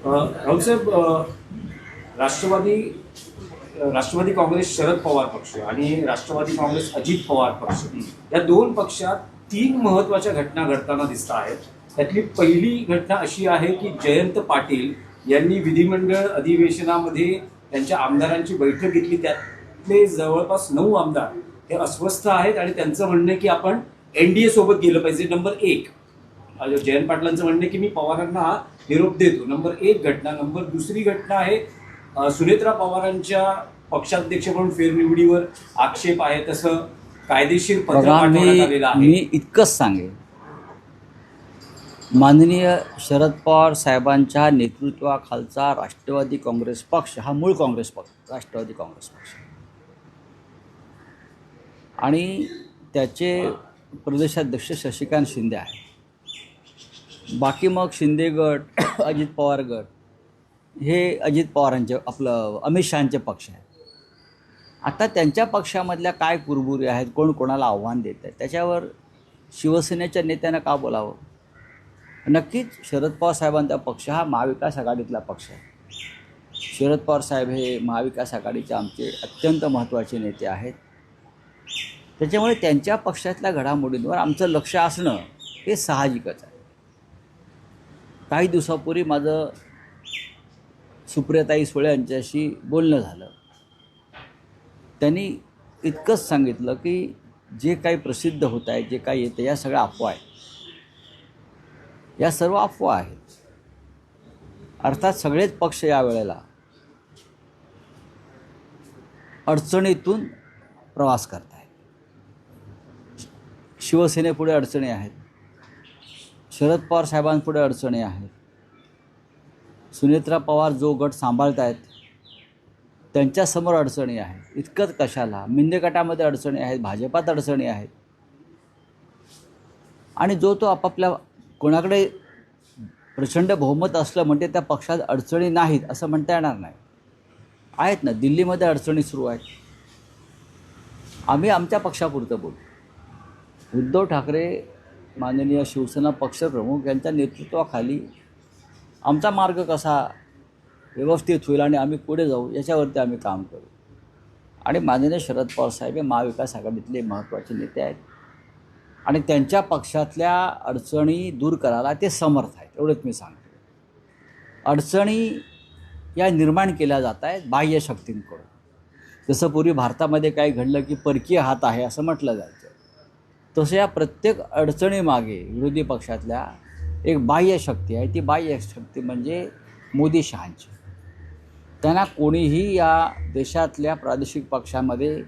राहुल साहेब, राष्ट्रवादी राष्ट्रवादी काँग्रेस शरद पवार पक्ष आणि राष्ट्रवादी काँग्रेस अजित पवार पक्ष या दोन पक्षात तीन महत्त्वाच्या घटना घडताना दिसत आहेत. त्यातली पहिली घटना अशी आहे की जयंत पाटील यांनी विधिमंडळ अधिवेशनामध्ये त्यांच्या आमदारांची बैठक घेतली. त्यातले जवळपास 9 आमदार हे अस्वस्थ आहेत आणि त्यांचं म्हणणं आहे की आपण NDA सोबत गेलं पाहिजे. नंबर 1 जयंत पाटलांचं म्हणणं आहे की मी पवारांना निरोप देतो. नंबर 1 घटना. नंबर 2 घटना आहे सुनेत्रा पवारांच्या पक्षाध्यक्ष म्हणून फेरनिवडीवर आक्षेप आहे, तसं कायदेशीर पत्र पाठवण्यात आलेलं आहे. मी इतकंच सांगेन, माननीय शरद पवार साहेबांच्या नेतृत्वाखालचा राष्ट्रवादी काँग्रेस पक्ष हा मूळ काँग्रेस पक्ष, राष्ट्रवादी काँग्रेस पक्ष, आणि त्याचे प्रदेशाध्यक्ष शशिकांत शिंदे आहे. बाकी मग शिंदे गट, अजित पवार गट हे अजित पवारांचे, आपलं अमित शहांचे पक्ष आहेत. आता त्यांच्या पक्षामधल्या काय कुरबुरी आहेत, कोण कोणाला आव्हान देत आहे, त्याच्यावर शिवसेनेच्या नेत्यांना का बोलावं. नक्कीच शरद पवार साहेबांचा पक्ष हा महाविकास आघाडीतला पक्ष आहे. शरद पवार साहेब हे महाविकास आघाडीचे आमचे अत्यंत महत्त्वाचे नेते आहेत. त्याच्यामुळे त्यांच्या पक्षातल्या घडामोडींवर आमचं लक्ष असणं हे साहजिकच आहे. काही दिवसापूर्वी माझं सुप्रियाताई सुळे यांच्याशी बोलणं झालं. त्यांनी इतकंच सांगितलं की जे काही प्रसिद्ध होत आहे, जे काही येतं, या सगळ्या अफवा आहेत. या सर्व अफवा आहेत. अर्थात सगळेच पक्ष यावेळेला अडचणीतून प्रवास करत आहेत. शिवसेनेपुढे अडचणी आहेत, शरद पवार साहेबांपुढे अडचणी आहेत, सुनेत्रा पवार जो गट सांभाळत आहेत त्यांच्यासमोर अडचणी आहेत. इतकंच कशाला, मिंदे गटामध्ये अडचणी आहेत, भाजपात अडचणी आहेत. आणि जो तो आपापल्या, कोणाकडे प्रचंड बहुमत असलं म्हणजे त्या पक्षात अडचणी नाहीत असं म्हणता येणार नाही. आहेत ना, दिल्लीमध्ये अडचणी सुरू आहेत. आम्ही आमच्या पक्षापुरतं बोलू. उद्धव ठाकरे माननीय शिवसेना पक्षप्रमुख यांच्या नेतृत्वाखाली आमचा मार्ग कसा व्यवस्थित होईल आणि आम्ही पुढे जाऊ याच्यावरती आम्ही काम करू. आणि माननीय शरद पवार साहेब हे महाविकास आघाडीतले महत्त्वाचे नेते आहेत आणि त्यांच्या पक्षातल्या अडचणी दूर करायला ते समर्थ आहेत, एवढंच मी सांगतो. अडचणी या निर्माण केल्या जात आहेत बाह्य शक्तींकडून. जसं पूर्वी भारतामध्ये काही घडलं की परकीय हात आहे असं म्हटलं जायचं, तसं या प्रत्येक अडचणीमागे विरोधी पक्षातल्या एक बाह्य शक्ती आहे. ती बाह्य शक्ती म्हणजे मोदी शहांची. त्यांना कोणीही या देशातल्या प्रादेशिक पक्षामध्ये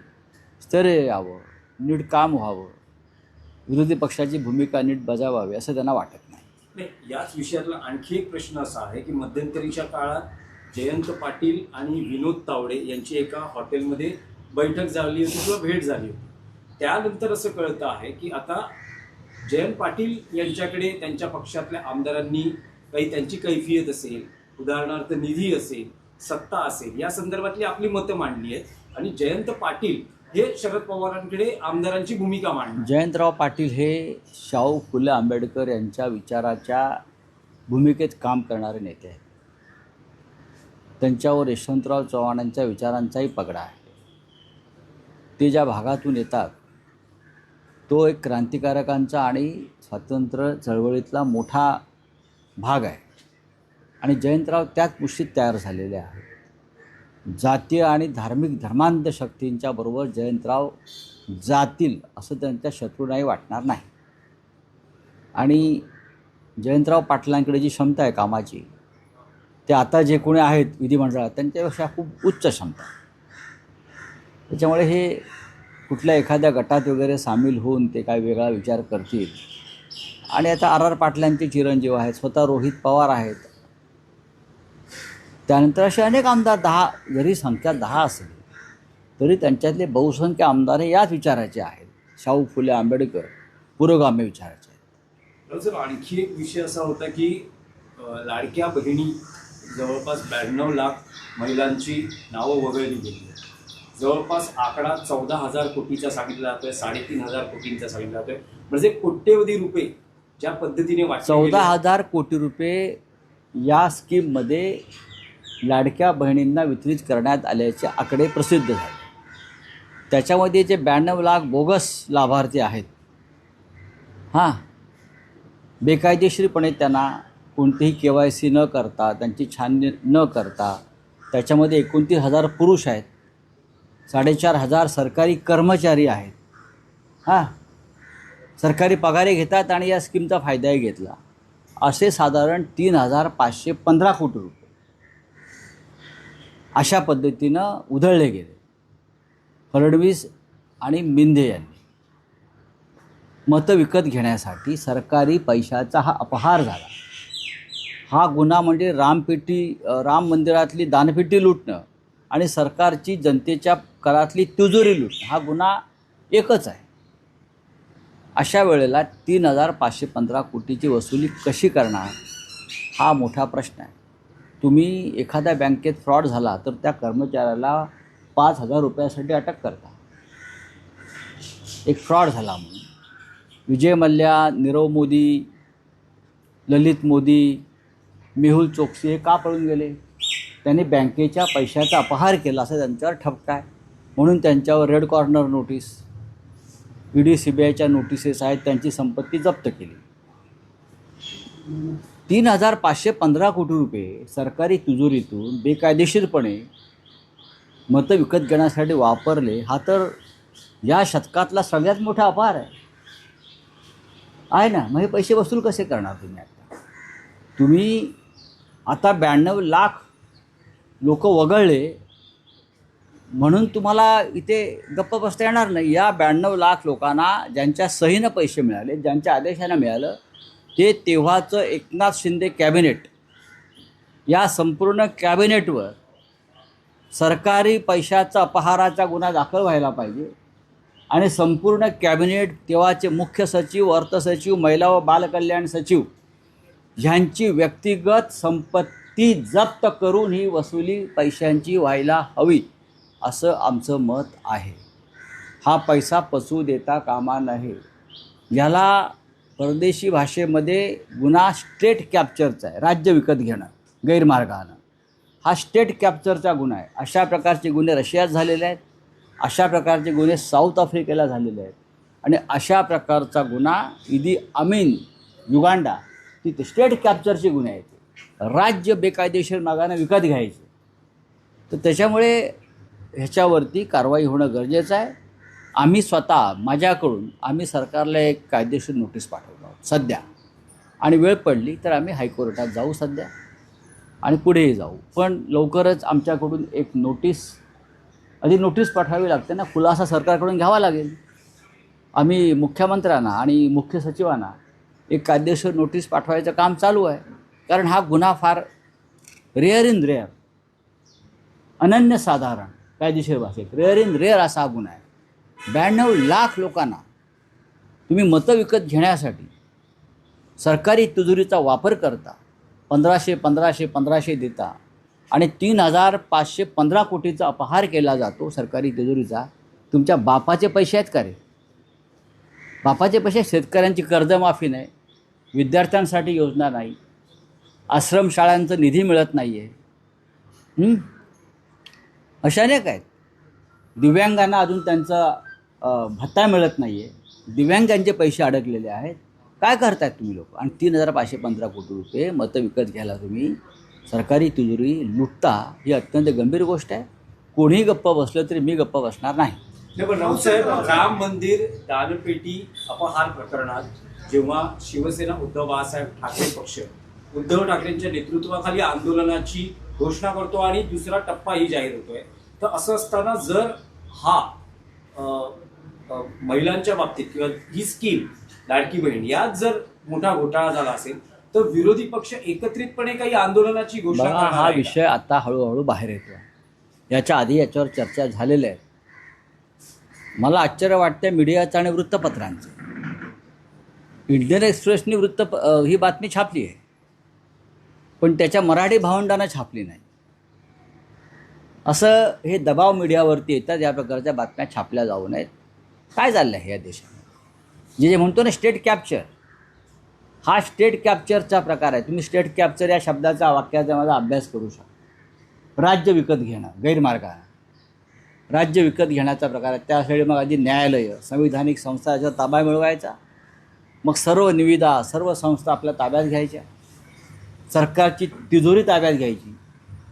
स्थैर्य यावं, नीट काम व्हावं, विरोधी पक्षाची भूमिका नीट बजावावी असं त्यांना वाटत नाही. याच विषयातला आणखी एक प्रश्न असा आहे की मध्यंतरीच्या काळात जयंत पाटील आणि विनोद तावडे यांची एका हॉटेलमध्ये बैठक झाली होती किंवा भेट झाली होती. त्यानंतर असं कळतं आहे की आता जयंत पाटील यांच्याकडे त्यांच्या पक्षातल्या आमदारांनी काही त्यांची कैफियत असेल, उदाहरणार्थ निधी असेल, सत्ता असेल, या संदर्भातली आपली मतं मांडली आहेत आणि जयंत पाटील हे शरद पवारांकडे आमदारांची भूमिका मांडली. जयंतराव पाटील हे शाहू फुले आंबेडकर यांच्या विचाराच्या भूमिकेत काम करणारे नेते आहेत. त्यांच्यावर यशवंतराव चव्हाणांच्या विचारांचाही पगडा आहे. ते ज्या भागातून येतात तो एक क्रांतिकारकांचा आणि स्वातंत्र्य चळवळीतला मोठा भाग आहे आणि जयंतराव त्याच पुष्टीत तयार झालेले आहेत. जातीय आणि धार्मिक धर्मांध शक्तींच्या बरोबर जयंतराव जातील असं त्यांच्या शत्रूंनाही वाटणार नाही. आणि जयंतराव पाटलांकडे जी क्षमता आहे कामाची, ते आता जे कोणी आहेत विधिमंडळात त्यांच्यापेक्षा खूप उच्च क्षमता. त्याच्यामुळे हे कुठल्या एखाद्या गटात वगैरे सामील होऊन ते काय वेगळा विचार करतील. आणि आता RR पाटलांचे चिरंजीव आहेत, स्वतः रोहित पवार आहेत. त्यानंतर असे अनेक आमदार, 10 जरी संख्या 10 असेल तरी त्यांच्यातले बहुसंख्य आमदार हे याच विचाराचे आहेत, शाहू फुले आंबेडकर पुरोगामी विचाराचे आहेत. सर, आणखी एक विषय असा होता की लाडक्या बहिणी जवळपास 92 लाख महिलांची नावं वगळली गेली. जवळपास आकडा 14,000 कोटीचा सांगितला जातोय, 3,500 कोटींचा सांगितला जातोय. म्हणजे कोट्यवधी रुपये ज्या पद्धतीने 14,000 कोटी रुपये या स्कीममध्ये लाडक्या बहिणींना वितरित करण्यात आल्याचे आकडे प्रसिद्ध झाले. त्याच्यामध्ये जे 92 लाख बोगस लाभार्थी आहेत, हां, बेकायदेशीरपणे त्यांना कोणतेही KYC न करता, त्यांची छाननी न करता, त्याच्यामध्ये 29,000 पुरुष आहेत, 4,500 सरकारी कर्मचारी आहेत, हां, सरकारी पगारे घेतात आणि या स्कीमचा फायदाही घेतला. असे साधारण 3,515 कोटी रुपये अशा पद्धतीनं उधळले गेले. फडणवीस आणि मिंदे यांनी मतं विकत घेण्यासाठी सरकारी पैशाचा हा अपहार झाला. हा गुन्हा म्हणजे राम मंदिरातली दानपेटी लुटणं आणि सरकारची जनतेच्या करातली तिजोरी लुटणं, हा गुन्हा एकच आहे. अशा वेळेला 3,515 कोटीची वसुली कशी करणार, हा मोठा प्रश्न आहे. तुम्ही एखाद्या बँकेत फ्रॉड झाला तर त्या कर्मचाऱ्याला 5,000 रुपयासाठी अटक करता. एक फ्रॉड झाला म्हणून विजय मल्ल्या, नीरव मोदी, ललित मोदी, मेहुल चोक्सी हे का पळून गेले? त्यांनी बँकेच्या पैशाचा अपहार केला असं त्यांच्यावर ठपका आहे. म्हणून त्यांच्यावर रेड कॉर्नर नोटीस, ED CBIच्या नोटिसेस आहेत, त्यांची संपत्ती जप्त केली. 3,515 कोटी रुपये सरकारी तिजोरीतून बेकायदेशीरपणे मतं विकत घेण्यासाठी वापरले, हा तर या शतकातला सगळ्यात मोठा अपहार आहे ना. मग हे पैसे वसूल कसे करणार तुम्ही? तुम्ही आता 92 लाख लोक वगळले म्हणून तुम्हाला इथे गप्प बसता येणार नाही. या 92 लाख लोकांना ज्यांच्या सहीनं पैसे मिळाले, ज्यांच्या आदेशानं मिळालं, ते तेव्हाचं एकनाथ शिंदे कॅबिनेट, या संपूर्ण कॅबिनेटवर सरकारी पैशाचा अपहाराचा गुन्हा दाखल व्हायला पाहिजे. आणि संपूर्ण कॅबिनेट, तेव्हाचे मुख्य सचिव, अर्थसचिव, महिला व बालकल्याण सचिव ह्यांची व्यक्तिगत संपत्ती जप्त करून ही वसुली पैशांची व्हायला हवी, असं आमचं मत आहे. हा पैसा पचवू देता कामा नये. याला परदेशी भाषेमध्ये गुन्हा स्टेट कॅप्चरचा आहे. राज्य विकत घेणं गैरमार्गानं, हा स्टेट कॅप्चरचा गुन्हा आहे. अशा प्रकारचे गुन्हे रशियात झालेले आहेत, अशा प्रकारचे गुन्हे साऊथ आफ्रिकेला झालेले आहेत, आणि अशा प्रकारचा गुन्हा ईदी अमीन युगांडा, तिथे स्टेट कॅप्चरचे गुन्हे आहेत. राज्य बेकायदेशीर मार्गाने विकत घ्यायचे. तर त्याच्यामुळे ह्याच्यावरती कारवाई होणं गरजेचं आहे. आम्ही स्वतः माझ्याकडून आम्ही सरकारला एक कायदेशीर नोटीस पाठवतो आहोत सध्या, आणि वेळ पडली तर आम्ही हायकोर्टात जाऊ सध्या आणि पुढेही जाऊ. पण लवकरच आमच्याकडून एक नोटीस पाठवावी लागते ना, खुलासा सरकारकडून घ्यावा लागेल. आम्ही मुख्यमंत्र्यांना आणि मुख्य सचिवांना एक कायदेशीर नोटीस पाठवायचं काम चालू आहे. कारण हा गुन्हा फार रेअर, अनन्यसाधारण, कायदेशीर भाषेत रेअर असा हा गुन्हा आहे. 92 लाख लोकांना तुम्ही मतं विकत घेण्यासाठी सरकारी तिजोरीचा वापर करता, 1,500 देता, आणि 3,515 कोटीचा अपहार केला जातो सरकारी तिजोरीचा. तुमच्या बापाचे पैसे आहेत का रे? बापाचे पैसे. शेतकऱ्यांची कर्जमाफी नाही, विद्यार्थ्यांसाठी योजना नाही, आश्रमशाळांचं निधी मिळत नाही आहे, अशा अनेक आहेत. दिव्यांगांना अजून त्यांचा भत्ता मिळत नाही आहे, दिव्यांगांचे पैसे अडकलेले आहेत. काय करतायत तुम्ही लोक? आणि 3,515 कोटी रुपये मतं विकत घ्यायला तुम्ही सरकारी तिजोरी लुटता, ही अत्यंत गंभीर गोष्ट आहे. कोणीही गप्प बसलं तरी मी गप्प बसणार नाही. पण राऊसाहेब, राम मंदिर दानपेटी अपहार प्रकरणात जेव्हा शिवसेना उद्धव बाळासाहेब ठाकरे पक्ष उद्धव ठाकरेंच्या नेतृत्वाखाली आंदोलनाची घोषणा करतो आणि दुसरा टप्पाही जाहीर होतोय, तर असं असताना जर हा महिलांच्या बाबतीत किंवा ही स्कीम लाडकी बहीण यात जर मोठा घोटाळा झाला असेल तर विरोधी पक्ष एकत्रितपणे काही आंदोलनाची घोषणा बघा, करणार हा आहे का? विषय आता हळूहळू बाहेर येतो. याच्या आधी याच्यावर चर्चा झालेल्या आहेत. मला आश्चर्य वाटतं मीडियाचं आणि वृत्तपत्रांचं. इंडियन एक्सप्रेसनी ही बातमी छापली आहे, पण त्याच्या मराठी भावंडांना छापली नाही. असं हे दबाव मीडियावरती येतात, या प्रकारच्या बातम्या छापल्या जाऊ नयेत. काय चाललं आहे या देशात? जे म्हणतो ना स्टेट कॅप्चर, हा स्टेट कॅप्चरचा प्रकार आहे. तुम्ही स्टेट कॅप्चर या शब्दाचा वाक्याचा माझा अभ्यास करू शकता. राज्य विकत घेणं गैरमार्गाने, राज्य विकत घेण्याचा प्रकार आहे. त्यासाठी मग आधी न्यायालय, संविधानिक संस्था याचा ताबा मिळवायचा, मग सर्व निविदा, सर्व संस्था आपल्या ताब्यात घ्यायच्या, सरकारची तिजोरी ताब्यात घ्यायची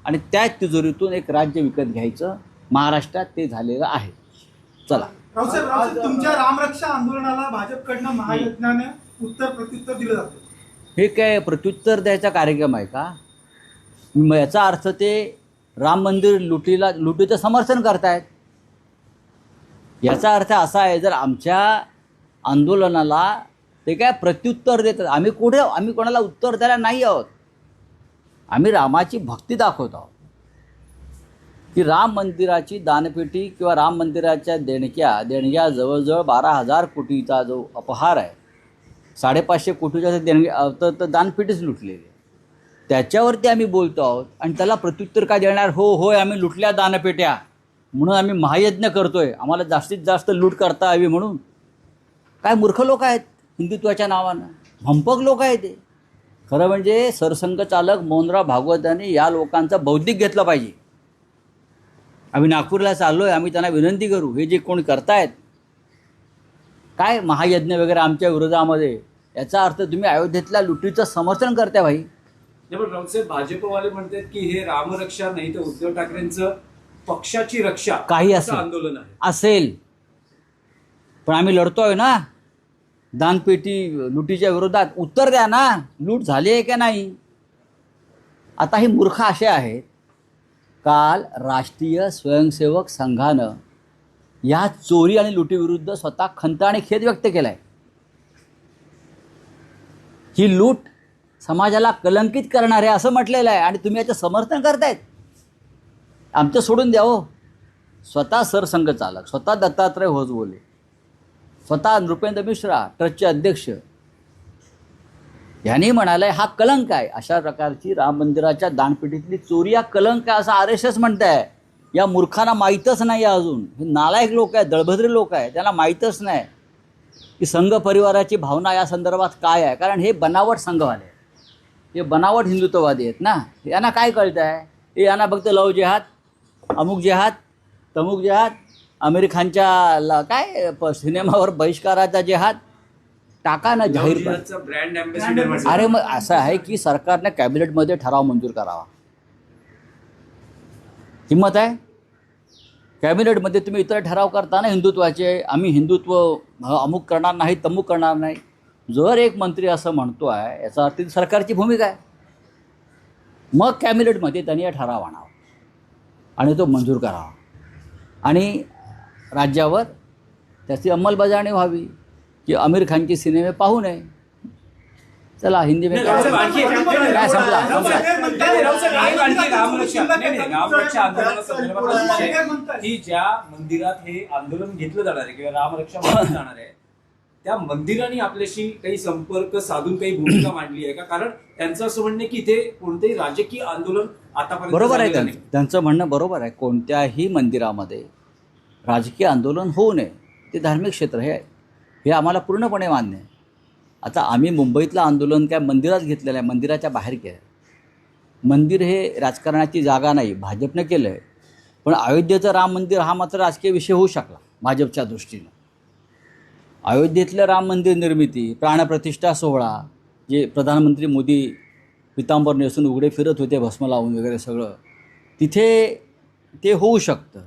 आणि त्या तिजोरीतून एक राज्य विकत घ्यायचं. महाराष्ट्रात ते झालेलं आहे. चला, रावसाहेब, तुमच्या रामरक्षा आंदोलनाला भाजपकडनं महायज्ञाने उत्तर प्रत्युत्तर दिलं जातं. हे काय प्रत्युत्तर द्यायचा कार्यक्रम आहे का? याचा अर्थ ते राम मंदिर लुटीचं समर्थन करतायत. याचा अर्थ असा आहे, जर आमच्या आंदोलनाला ते काय प्रत्युत्तर देतात, आम्ही कोणाला उत्तर द्यायला नाही आहोत. आम्ही रामाची भक्ती दाखवत आहोत की राम मंदिराची दानपेटी किंवा राम मंदिराच्या देणग्या जवळजवळ 12,000 कोटीचा जो अपहार आहे, 550 कोटीच्या देणग्या तर दानपेटीच लुटलेली आहे. त्याच्यावरती आम्ही बोलतो आहोत आणि त्याला प्रत्युत्तर काय देणार? होय आम्ही लुटल्या दानपेट्या म्हणून आम्ही महायज्ञ करतोय, आम्हाला जास्तीत जास्त लूट करता हवी म्हणून. काय मूर्ख लोक आहेत हिंदुत्वाच्या नावानं, भंपक लोक आहेत ते. खरं म्हणजे सरसंघचालक मोहनराव भागवत यांनी या लोकांचं बौद्धिक घेतलं पाहिजे. आम्ही नागपूरला चाललो आहे, आम्ही त्यांना विनंती करू, हे जे कोणी करतायत काय महायज्ञ वगैरे आमच्या विरोधामध्ये, याचा अर्थ तुम्ही अयोध्येतल्या लुटीचं समर्थन करताय भाई. पण रावसाहेब, भाजपवाले म्हणतात की हे रामरक्षा नाही तर उद्धव ठाकरेंचं पक्षाची रक्षा काही असं आंदोलन आहे. असेल, पण आम्ही लढतोय ना दानपेटी लुटीच्या विरोधात. उत्तर द्या ना, लूट झाली आहे का नाही. आता ही मूर्ख असे आहेत. काल राष्ट्रीय स्वयंसेवक संघानं या चोरी आणि लुटीविरुद्ध स्वतः खंत आणि खेद व्यक्त केला आहे. ही लूट समाजाला कलंकित करणार आहे असं म्हटलेलं आहे आणि तुम्ही याचं समर्थन करतायत. आमचं सोडून द्या हो. स्वतः सरसंघचालक, स्वतः दत्तात्रय होसबोले, स्वतः नृपेंद्र मिश्रा ट्रस्टचे अध्यक्ष यांनी म्हणालंय हा कलंक आहे. अशा प्रकारची राम मंदिराच्या दानपेटीतली चोरी हा कलंक आहे असं RSS म्हणत आहे. या मूर्खांना माहीतच नाही अजून. हे नालायक लोक आहेत, दळभद्री लोक आहेत, त्यांना माहीतच नाही की संघ परिवाराची भावना या संदर्भात काय आहे. कारण हे बनावट संघवाले आहेत, हे बनावट हिंदुत्ववादी आहेत ना. यांना काय कळतं आहे? हे यांना फक्त लव जेहाद, अमुक जेहाद, तमुक जेहाद, आमिर खानच्या काय सिनेमावर बहिष्काराचा जेहाद टाका ना जाहीर. Brand ambassador. अरे मग असं आहे की सरकारने कॅबिनेटमध्ये ठराव मंजूर करावा. हिंमत आहे कॅबिनेटमध्ये तुम्ही इतर ठराव करताना हिंदुत्वाचे, आम्ही हिंदुत्व अमुक करणार नाही तमुक करणार नाही. जर एक मंत्री असं म्हणतो आहे याचा अर्थ सरकारची भूमिका आहे. मग कॅबिनेटमध्ये त्यांनी हा ठराव आणावा आणि तो मंजूर करावा आणि राज्यावर त्याची अंमलबजावणी व्हावी की आमिर खानचे सिनेमे पाहू नये. चला हिंदी में काय समजा रामरक्षा आंदोलनाचा की ज्या मंदिरात हे आंदोलन घेतलं जाणार आहे किंवा रामरक्षा मानलं जाणार आहे त्या मंदिराने आपल्याशी काही संपर्क साधून काही भूमिका मांडली आहे का? कारण त्यांचं असं म्हणणं की इथे कोणतेही राजकीय आंदोलन आतापर्यंत बरोबर आहे. त्यांचं म्हणणं बरोबर आहे. कोणत्याही मंदिरामध्ये राजकीय आंदोलन होऊ नये, ते धार्मिक क्षेत्र हे आम्हाला पूर्णपणे मान्य आहे. आता आम्ही मुंबईतलं आंदोलन काय मंदिरात घेतलेलं आहे, मंदिराच्या बाहेर केलं. मंदिर हे राजकारणाची जागा नाही, भाजपनं केलं आहे. पण अयोध्येचं राम मंदिर हा मात्र राजकीय विषय होऊ शकला भाजपच्या दृष्टीनं. अयोध्येतलं राम मंदिर निर्मिती, प्राणप्रतिष्ठा सोहळा, जे प्रधानमंत्री मोदी पितांबर नेसून उघडे फिरत होते भस्म लावून वगैरे सगळं, तिथे ते होऊ शकतं.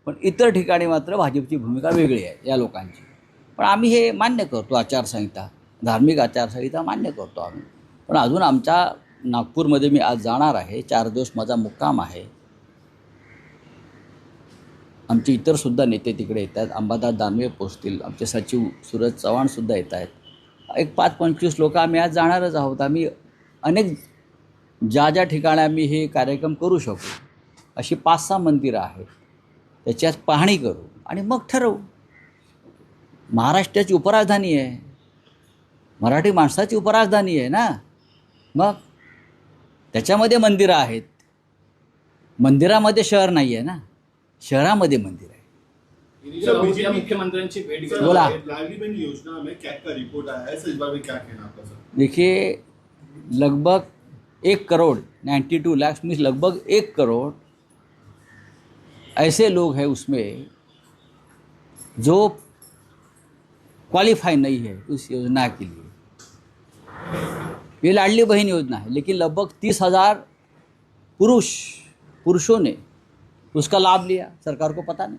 पण इतर ठिकाणी मात्र भाजपची भूमिका वेगळी आहे या लोकांची. पण आम्ही हे मान्य करतो, आचारसंहिता, धार्मिक आचारसंहिता मान्य करतो आम्ही. पण अजून आमच्या नागपूरमध्ये मी आज जाणार आहे, 4 दिवस माझा मुक्काम आहे. आमचे इतरसुद्धा नेते तिकडे येत आहेत. अंबादास दानवे पोचतील, आमचे सचिव सूरज चव्हाणसुद्धा येत आहेत. एक 5-25 लोक आम्ही आज जाणारच आहोत. आम्ही अनेक ज्या ठिकाणी आम्ही हे कार्यक्रम करू शकू अशी 5-6 मंदिरं आहेत, त्याच्यात पाहणी करू आणि मग ठरवू. महाराष्ट्राची उपराजधानी आहे, मराठी माणसाची उपराजधानी आहे ना. मग त्याच्यामध्ये मंदिरं आहेत. मंदिरामध्ये शहर नाही आहे ना, शहरामध्ये मंदिर आहे. राऊत या मुख्यमंत्र्यांची भेट घेतली. बोला. लाडली बहन योजना में कैग का रिपोर्ट आया है, सर इस बारे में क्या कहना आपका सर? देखिए, लगभग 1 करोड़ 92 लाख मीन्स लगभग 1 करोड़ ऐसे लोग हैं उसमें जो क्वालिफाई नहीं है उस योजना के लिए। ये लाडली बहन योजना है, लेकिन लगभग 30,000 पुरुषों ने उसका लाभ लिया, सरकार को पता नहीं।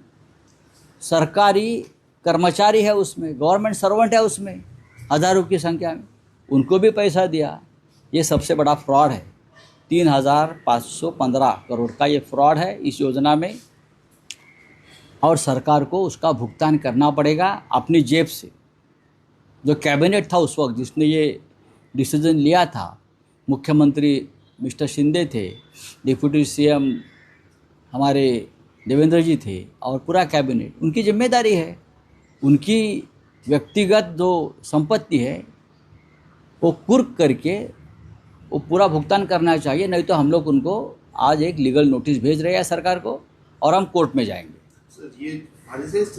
सरकारी कर्मचारी है उसमें, गवर्नमेंट सर्वेंट है उसमें, हज़ारों की संख्या में, उनको भी पैसा दिया। ये सबसे बड़ा फ्रॉड है। 3,515 करोड़ का ये फ्रॉड है इस योजना में, और सरकार को उसका भुगतान करना पड़ेगा अपनी जेब से। जो कैबिनेट था उस वक्त जिसने ये डिसीजन लिया था, मुख्यमंत्री मिस्टर शिंदे थे, डिप्टी सीएम हमारे देवेंद्र जी थे, और पूरा कैबिनेट, उनकी जिम्मेदारी है। उनकी व्यक्तिगत जो संपत्ति है वो कुर्क करके वो पूरा भुगतान करना चाहिए, नहीं तो हम लोग उनको आज एक लीगल नोटिस भेज रहे हैं सरकार को, और हम कोर्ट में जाएंगे। सर ये आरएसएस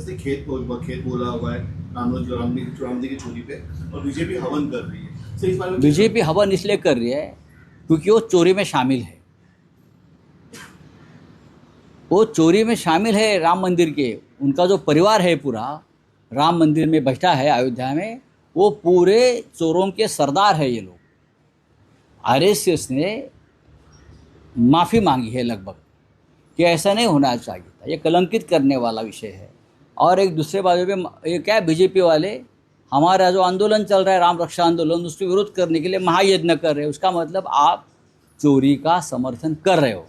ने खेत बोला हुआ है रामजी की चोरी पे, और बीजेपी हवन कर रही है। सर इस बारे में बीजेपी हवन इसलिए कर रही है क्योंकि वो चोरी में शामिल है। वो चोरी में शामिल है राम मंदिर के। उनका जो परिवार है पूरा राम मंदिर में बैठा है अयोध्या में, वो पूरे चोरों के सरदार है ये लोग। आरएसएस ने माफ़ी मांगी है लगभग कि ऐसा नहीं होना चाहिए था, ये कलंकित करने वाला विषय है। और एक दूसरे बाजू में ये क्या, बीजेपी वाले हमारा जो आंदोलन चल रहा है राम रक्षा आंदोलन, उसके विरोध करने के लिए महायज्ञ कर रहे हैं। उसका मतलब आप चोरी का समर्थन कर रहे हो।